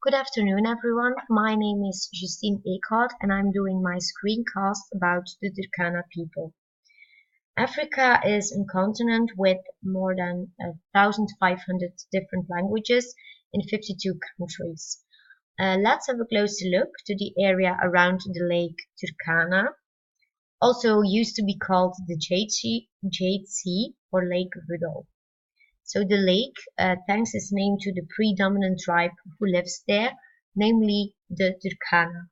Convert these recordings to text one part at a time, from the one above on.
Good afternoon, everyone. My name is Justine Eekhout, and I'm doing my screencast about the Turkana people. Africa is a continent with more than 1,500 different languages in 52 countries. Let's have a closer look to the area around the lake Turkana, also used to be called the Jade Sea or Lake Rudolph. So the lake thanks its name to the predominant tribe who lives there, namely the Turkana.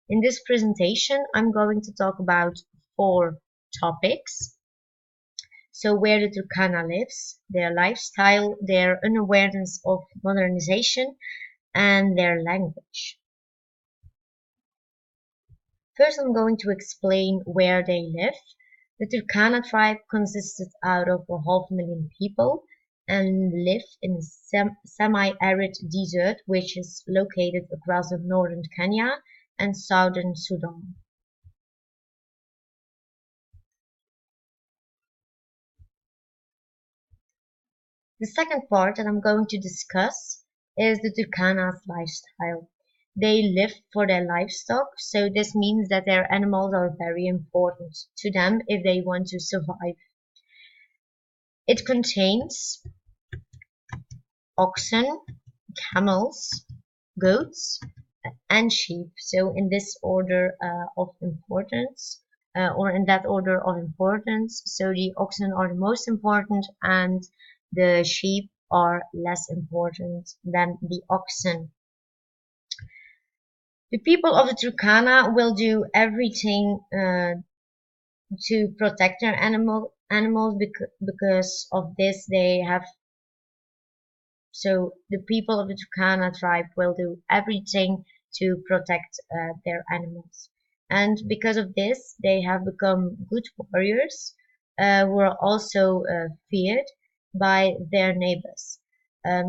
In this presentation, I'm going to talk about four topics. So where the Turkana lives, their lifestyle, their unawareness of modernization, and their language. First, I'm going to explain where they live. The Turkana tribe consisted out of 500,000 people and live in a semi-arid desert which is located across the northern Kenya and southern Sudan. The second part that I'm going to discuss is the Turkana's lifestyle. They live for their livestock, so this means that their animals are very important to them if they want to survive. It contains oxen, camels, goats, and sheep. So in this order of importance, or in that order of importance. So the oxen are the most important, and the sheep are less important than the oxen. The people of the Turkana will do everything to protect their animals because of this they have. So the people of the Turkana tribe will do everything to protect their animals. And because of this, they have become good warriors who are also feared by their neighbors.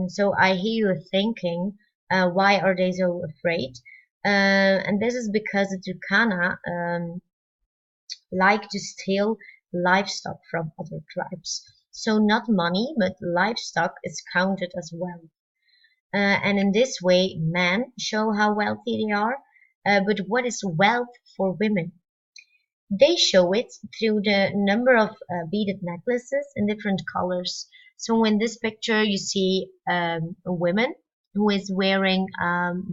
So I hear you thinking, why are they so afraid? And this is because the Turkana like to steal livestock from other tribes. So not money, but livestock is counted as wealth. And in this way, men show how wealthy they are. But what is wealth for women? They show it through the number of beaded necklaces in different colors. So in this picture, you see a woman who is wearing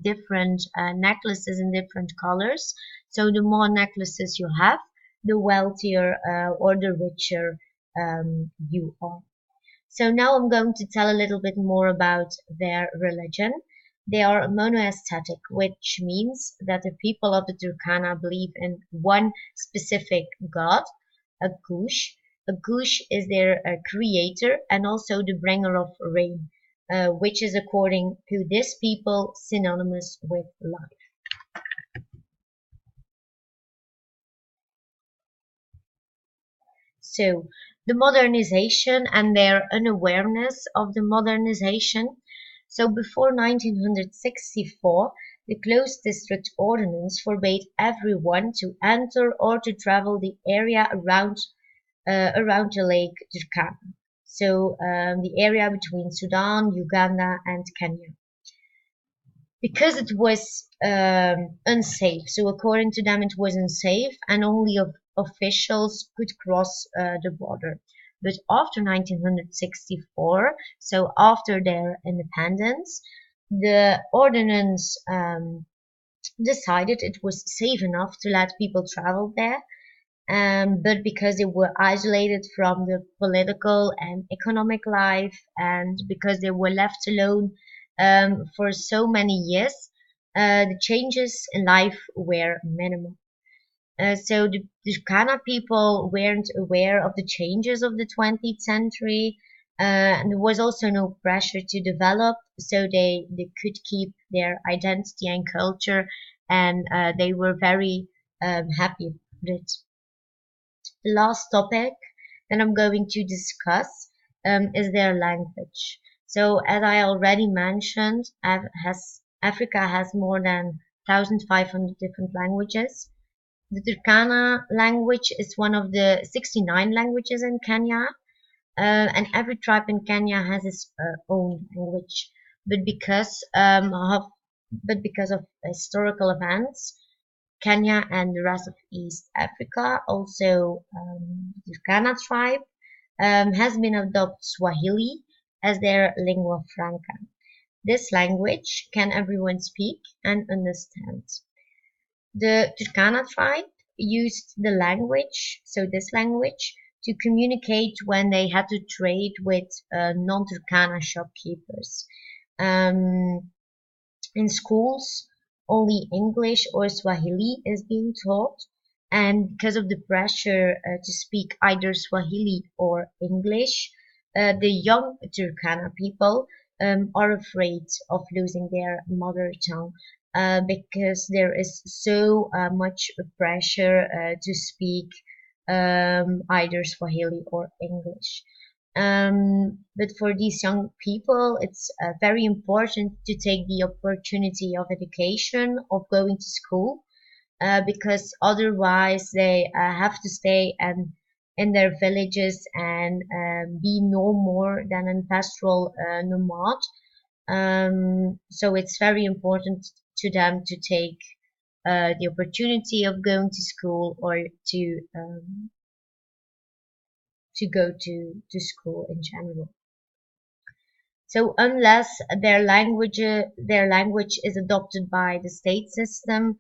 different necklaces in different colors. So the more necklaces you have, the wealthier or the richer you are. So now I'm going to tell a little bit more about their religion. They are monotheistic, which means that the people of the Turkana believe in one specific god, a Gush. A Gush is their creator and also the bringer of rain, which is according to this people synonymous with life. So the modernization and their unawareness of the modernization. So before 1964, the closed district ordinance forbade everyone to enter or to travel the area around the lake Turkana. So the area between Sudan, Uganda, and Kenya. Because it was unsafe. So according to them, it was unsafe, and only officials could cross the border. But after 1964, so after their independence, the ordinance decided it was safe enough to let people travel there. But because they were isolated from the political and economic life, and because they were left alone for so many years, the changes in life were minimal. So the Kana people weren't aware of the changes of the 20th century, and there was also no pressure to develop, so they could keep their identity and culture, and they were very happy with it. The last topic that I'm going to discuss is their language. So, as I already mentioned, Africa has more than 1,500 different languages. The Turkana language is one of the 69 languages in Kenya, and every tribe in Kenya has its own language. But because of but because of historical events, Kenya and the rest of East Africa, also the Turkana tribe, has been adopted Swahili as their lingua franca. This language can everyone speak and understand. The Turkana tribe used the language, so this language, to communicate when they had to trade with non-Turkana shopkeepers. Um, in schools, only English or Swahili is being taught, and because of the pressure to speak either Swahili or English, the young Turkana people are afraid of losing their mother tongue because there is so much pressure to speak either Swahili or English. But for these young people, it's very important to take the opportunity of education, of going to school, because otherwise they have to stay and in their villages and be no more than a pastoral nomad. So it's very important to them to take the opportunity of going to school or to go to school in general. So unless their language is adopted by the state system,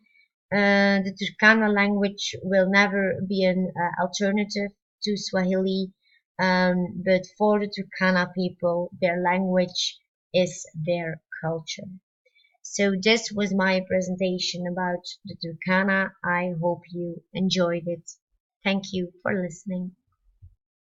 the Turkana language will never be an alternative to Swahili. But for the Turkana people, their language is their culture. So this was my presentation about the Turkana. I hope you enjoyed it. Thank you for listening.